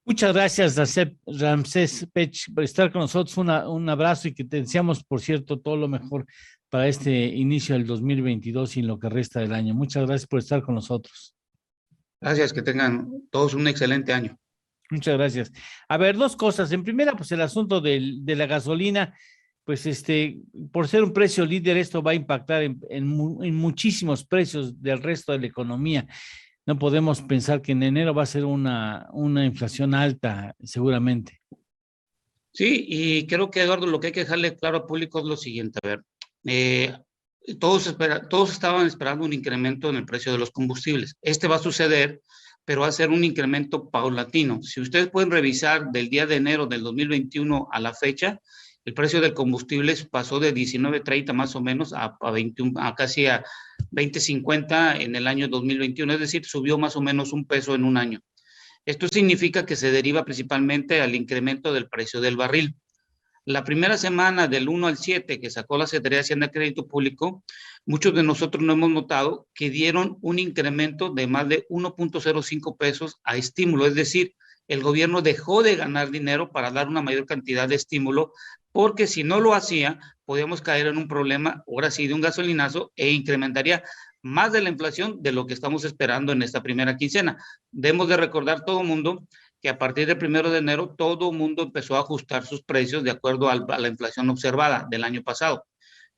Muchas gracias, Ramsés Pech, por estar con nosotros. Un abrazo y que te deseamos, por cierto, todo lo mejor para este inicio del 2022 y en lo que resta del año. Muchas gracias por estar con nosotros. Gracias, que tengan todos un excelente año. Muchas gracias. A ver, dos cosas. En primera, pues el asunto de la gasolina, pues por ser un precio líder, esto va a impactar en muchísimos precios del resto de la economía. No podemos pensar que en enero va a ser una inflación alta, seguramente. Sí, y creo que, Eduardo, lo que hay que dejarle claro al público es lo siguiente. A ver, eh, todos estaban esperando un incremento en el precio de los combustibles. Este va a suceder, pero va a ser un incremento paulatino. Si ustedes pueden revisar del día de enero del 2021 a la fecha, el precio del combustible pasó de 19.30 más o menos a 21, a casi a 20.50 en el año 2021, es decir, subió más o menos un peso en un año. Esto significa que se deriva principalmente al incremento del precio del barril. La primera semana del 1 al 7 que sacó la Secretaría de Hacienda y Crédito Público, muchos de nosotros no hemos notado que dieron un incremento de más de 1.05 pesos a estímulo, es decir, el gobierno dejó de ganar dinero para dar una mayor cantidad de estímulo, porque si no lo hacía, podíamos caer en un problema, ahora sí, de un gasolinazo e incrementaría más de la inflación de lo que estamos esperando en esta primera quincena. Debemos de recordar todo el mundo que a partir del 1 de enero todo el mundo empezó a ajustar sus precios de acuerdo a la inflación observada del año pasado.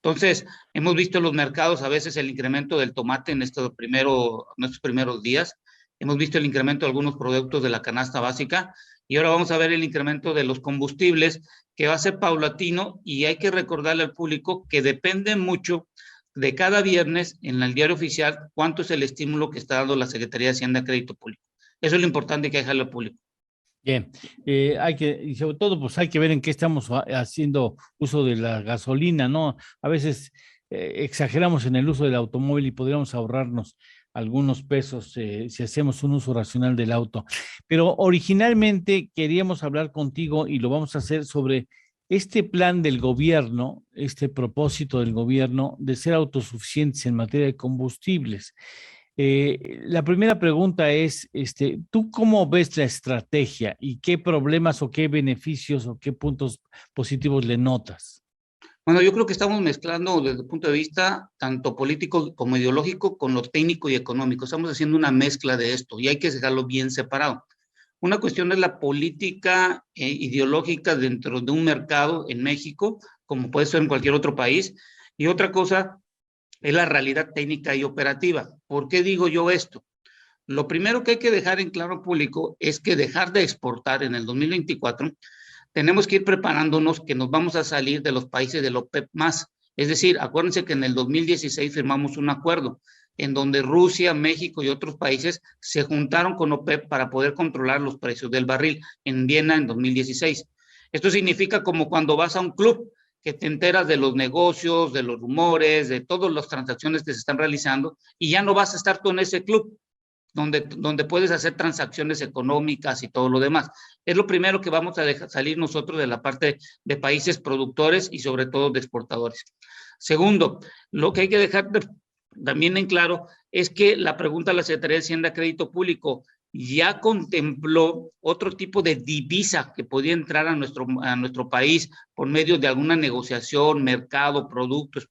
Entonces, hemos visto en los mercados a veces el incremento del tomate en estos primeros días, hemos visto el incremento de algunos productos de la canasta básica y ahora vamos a ver el incremento de los combustibles que va a ser paulatino y hay que recordarle al público que depende mucho de cada viernes en el diario oficial cuánto es el estímulo que está dando la Secretaría de Hacienda y Crédito Público. Eso es lo importante que hay que dejarle al público. Bien, y sobre todo, pues hay que ver en qué estamos haciendo uso de la gasolina, ¿no? A veces exageramos en el uso del automóvil y podríamos ahorrarnos algunos pesos si hacemos un uso racional del auto. Pero originalmente queríamos hablar contigo y lo vamos a hacer sobre este plan del gobierno, este propósito del gobierno de ser autosuficientes en materia de combustibles. La primera pregunta es, ¿tú cómo ves la estrategia y qué problemas o qué beneficios o qué puntos positivos le notas? Bueno, yo creo que estamos mezclando desde el punto de vista tanto político como ideológico con lo técnico y económico. Estamos haciendo una mezcla de esto y hay que dejarlo bien separado. Una cuestión es la política ideológica dentro de un mercado en México, como puede ser en cualquier otro país, y otra cosa es la realidad técnica y operativa. ¿Por qué digo yo esto? Lo primero que hay que dejar en claro público es que dejar de exportar en el 2024 tenemos que ir preparándonos que nos vamos a salir de los países del OPEP más. Es decir, acuérdense que en el 2016 firmamos un acuerdo en donde Rusia, México y otros países se juntaron con OPEP para poder controlar los precios del barril en Viena en 2016. Esto significa como cuando vas a un club que te enteras de los negocios, de los rumores, de todas las transacciones que se están realizando y ya no vas a estar tú en ese club donde puedes hacer transacciones económicas y todo lo demás. Es lo primero que vamos a dejar salir nosotros de la parte de países productores y sobre todo de exportadores. Segundo, lo que hay que dejar también en claro es que la pregunta de la Secretaría de Hacienda Crédito Público ya contempló otro tipo de divisa que podía entrar a nuestro país por medio de alguna negociación, mercado, productos,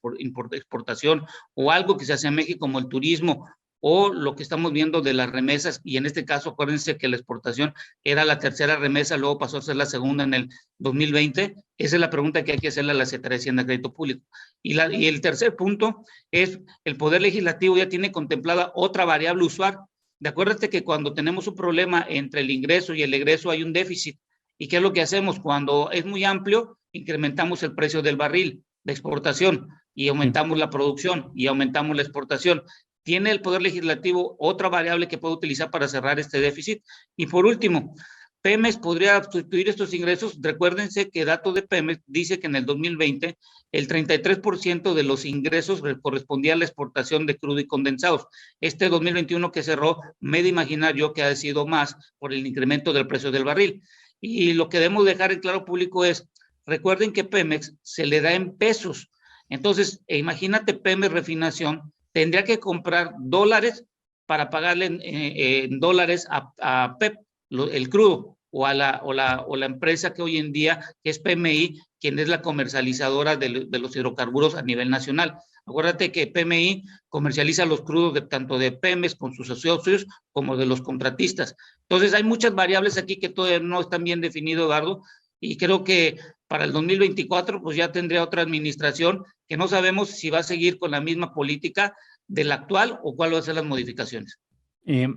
exportación o algo que se hace en México como el turismo o lo que estamos viendo de las remesas, y en este caso acuérdense que la exportación era la tercera remesa, luego pasó a ser la segunda en el 2020, esa es la pregunta que hay que hacerle a la Secretaría de Hacienda y Crédito Público. Y el tercer punto es, el Poder Legislativo ya tiene contemplada otra variable usual. De acuérdate que cuando tenemos un problema entre el ingreso y el egreso hay un déficit, ¿y qué es lo que hacemos? Cuando es muy amplio, incrementamos el precio del barril de exportación y aumentamos la producción y aumentamos la exportación. Tiene el Poder Legislativo otra variable que puede utilizar para cerrar este déficit. Y por último, Pemex podría sustituir estos ingresos. Recuérdense que datos de Pemex dice que en el 2020 el 33% de los ingresos correspondía a la exportación de crudo y condensados. Este 2021 que cerró, me de imaginar yo que ha sido más por el incremento del precio del barril. Y lo que debemos dejar en claro público es, recuerden que Pemex se le da en pesos. Entonces, imagínate Pemex Refinación, tendría que comprar dólares para pagarle en dólares a PEP, el crudo. o la empresa que hoy en día, que es PMI, quien es la comercializadora de los hidrocarburos a nivel nacional. Acuérdate que PMI comercializa los crudos tanto de Pemex con sus socios como de los contratistas. Entonces hay muchas variables aquí que todavía no están bien definidas, Eduardo, y creo que para el 2024 pues ya tendría otra administración que no sabemos si va a seguir con la misma política de la actual o cuál va a ser las modificaciones. Eh,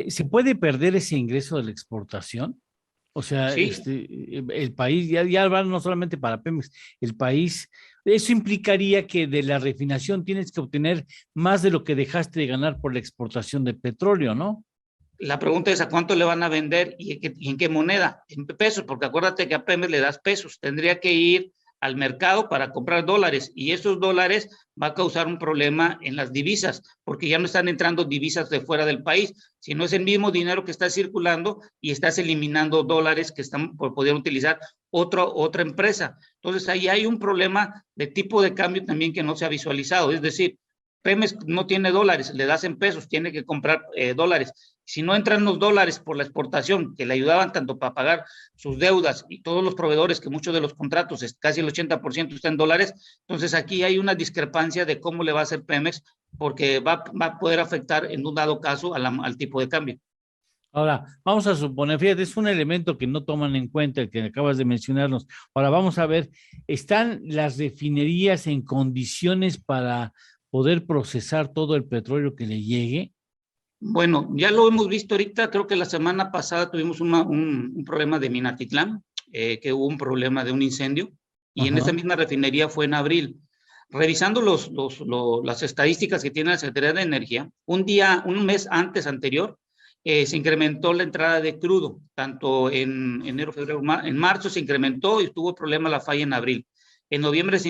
¿Se puede perder ese ingreso de la exportación? O sea, Sí, el país, ya va no solamente para Pemex, el país, eso implicaría que de la refinación tienes que obtener más de lo que dejaste de ganar por la exportación de petróleo, ¿no? la pregunta es a cuánto le van a vender y en qué moneda, en pesos, porque acuérdate que a Pemex le das pesos, tendría que ir al mercado para comprar dólares y esos dólares va a causar un problema en las divisas, porque ya no están entrando divisas de fuera del país, sino es el mismo dinero que está circulando y estás eliminando dólares que están por poder utilizar otra empresa. Entonces ahí hay un problema de tipo de cambio también que no se ha visualizado, es decir, Pemex no tiene dólares, le das en pesos, tiene que comprar dólares. Si no entran los dólares por la exportación, que le ayudaban tanto para pagar sus deudas y todos los proveedores, que muchos de los contratos, casi el 80% está en dólares, entonces aquí hay una discrepancia de cómo le va a hacer Pemex, porque va a poder afectar en un dado caso al tipo de cambio. Ahora, vamos a suponer, fíjate, es un elemento que no toman en cuenta el que acabas de mencionarnos. Ahora vamos a ver, ¿están las refinerías en condiciones para poder procesar todo el petróleo que le llegue? Bueno, ya lo hemos visto ahorita, creo que la semana pasada tuvimos un problema de Minatitlán, que hubo un problema de un incendio, y en esa Ajá. misma refinería fue en abril. Revisando las estadísticas que tiene la Secretaría de Energía, un mes anterior, se incrementó la entrada de crudo, tanto en enero, febrero, en marzo se incrementó y tuvo problema la falla en abril. En noviembre se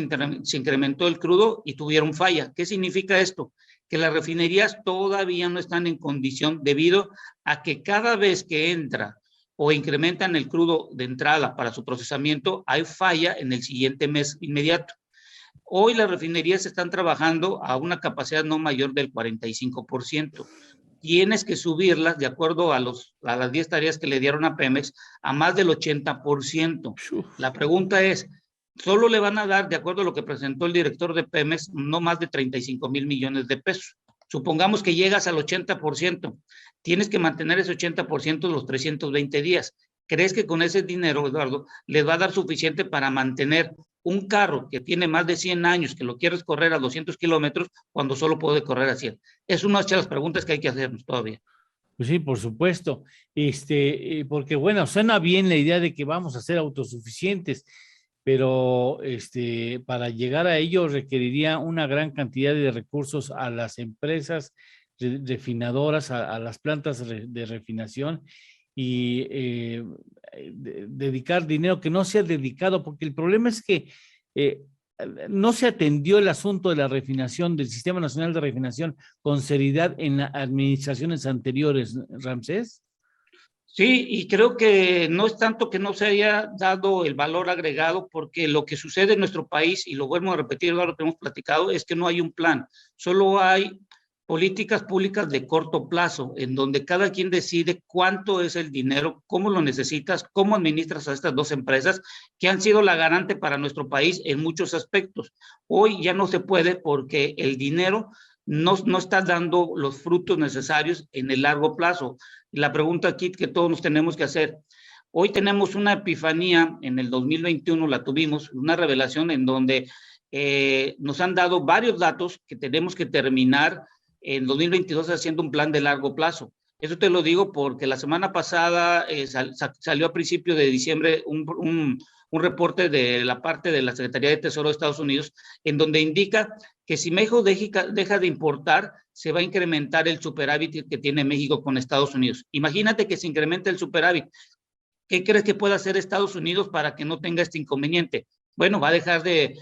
incrementó el crudo y tuvieron falla. ¿Qué significa esto? Que las refinerías todavía no están en condición debido a que cada vez que entra o incrementan el crudo de entrada para su procesamiento, hay falla en el siguiente mes inmediato. Hoy las refinerías están trabajando a una capacidad no mayor del 45%. Tienes que subirlas de acuerdo a las 10 tareas que le dieron a Pemex a más del 80%. La pregunta es, solo le van a dar, de acuerdo a lo que presentó el director de Pemex, no más de 35,000 millones de pesos. Supongamos que llegas al 80%, tienes que mantener ese 80% los 320 días. ¿Crees que con ese dinero, Eduardo, les va a dar suficiente para mantener un carro que tiene más de 100 años, que lo quieres correr a 200 kilómetros, cuando solo puede correr a 100? Es una de las preguntas que hay que hacernos todavía. Pues sí, por supuesto. Porque bueno, suena bien la idea de que vamos a ser autosuficientes, pero para llegar a ello requeriría una gran cantidad de recursos a las empresas refinadoras, a las plantas de refinación y dedicar dinero que no sea dedicado, porque el problema es que eh, no se atendió el asunto de la refinación, del Sistema Nacional de Refinación con seriedad en las administraciones anteriores, Ramsés. Sí, y creo que no es tanto que no se haya dado el valor agregado, porque lo que sucede en nuestro país, y lo vuelvo a repetir, lo que hemos platicado, es que no hay un plan, solo hay políticas públicas de corto plazo, en donde cada quien decide cuánto es el dinero, cómo lo necesitas, cómo administras a estas dos empresas que han sido la garante para nuestro país en muchos aspectos. Hoy ya no se puede porque el dinero no está dando los frutos necesarios en el largo plazo. La pregunta aquí que todos nos tenemos que hacer, hoy tenemos una epifanía, en el 2021 la tuvimos, una revelación en donde nos han dado varios datos que tenemos que terminar en 2022 haciendo un plan de largo plazo. Eso te lo digo porque la semana pasada salió a principios de diciembre un reporte de la parte de la Secretaría de Tesoro de Estados Unidos, en donde indica que si México deja de importar, se va a incrementar el superávit que tiene México con Estados Unidos. Imagínate que se incremente el superávit. ¿Qué crees que puede hacer Estados Unidos para que no tenga este inconveniente? Bueno, va a dejar de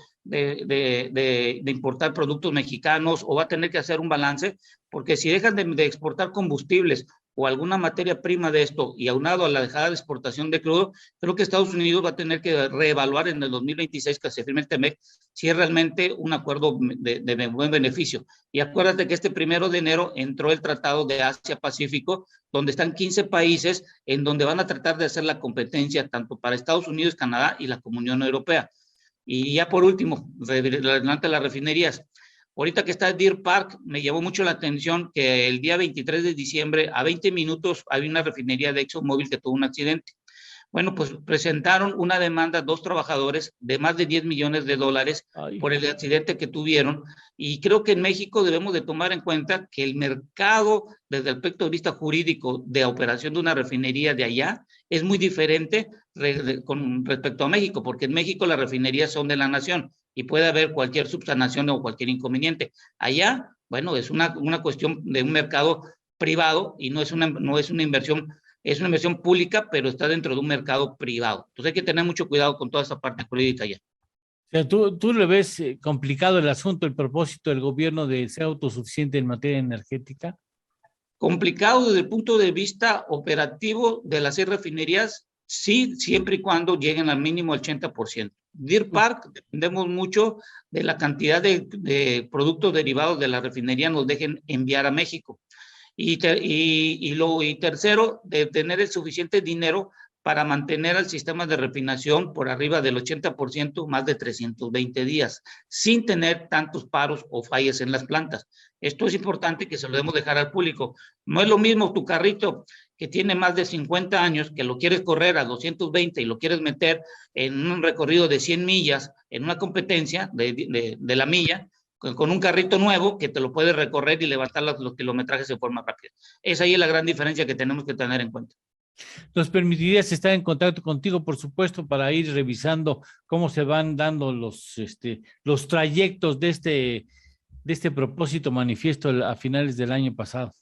importar productos mexicanos o va a tener que hacer un balance, porque si dejan de exportar combustibles o alguna materia prima de esto, y aunado a la dejada de exportación de crudo, creo que Estados Unidos va a tener que reevaluar en el 2026 que se firme el TEMEC si es realmente un acuerdo de buen beneficio. Y acuérdate que este 1 de enero entró el Tratado de Asia-Pacífico, donde están 15 países en donde van a tratar de hacer la competencia tanto para Estados Unidos, Canadá y la Comunión Europea. Y ya por último, adelante las refinerías. Ahorita que está Deer Park, me llamó mucho la atención que el día 23 de diciembre, a 20 minutos, había una refinería de ExxonMobil que tuvo un accidente. Bueno, pues presentaron una demanda a 2 trabajadores de más de 10 millones de dólares por el accidente que tuvieron. Y creo que en México debemos de tomar en cuenta que el mercado, desde el punto de vista jurídico de operación de una refinería de allá, es muy diferente con respecto a México, porque en México las refinerías son de la nación y puede haber cualquier subsanación o cualquier inconveniente. Allá, bueno, es una cuestión de un mercado privado y no es una inversión. Es una inversión pública, pero está dentro de un mercado privado. Entonces hay que tener mucho cuidado con toda esa parte jurídica ya. O sea, tú le ves complicado el asunto, el propósito del gobierno de ser autosuficiente en materia energética. Complicado desde el punto de vista operativo de las 6 refinerías, sí, siempre y cuando lleguen al mínimo el 80%. Deer Park, dependemos mucho de la cantidad de productos derivados de la refinería nos dejen enviar a México. Y tercero, de tener el suficiente dinero para mantener al sistema de refinación por arriba del 80%, más de 320 días, sin tener tantos paros o fallas en las plantas. Esto es importante que se lo debemos dejar al público. No es lo mismo tu carrito que tiene más de 50 años, que lo quieres correr a 220 y lo quieres meter en un recorrido de 100 millas, en una competencia de la milla, con un carrito nuevo que te lo puedes recorrer y levantar los kilometrajes de forma rápida. Esa ahí es la gran diferencia que tenemos que tener en cuenta. Nos permitirías estar en contacto contigo, por supuesto, para ir revisando cómo se van dando los trayectos de este propósito manifiesto a finales del año pasado.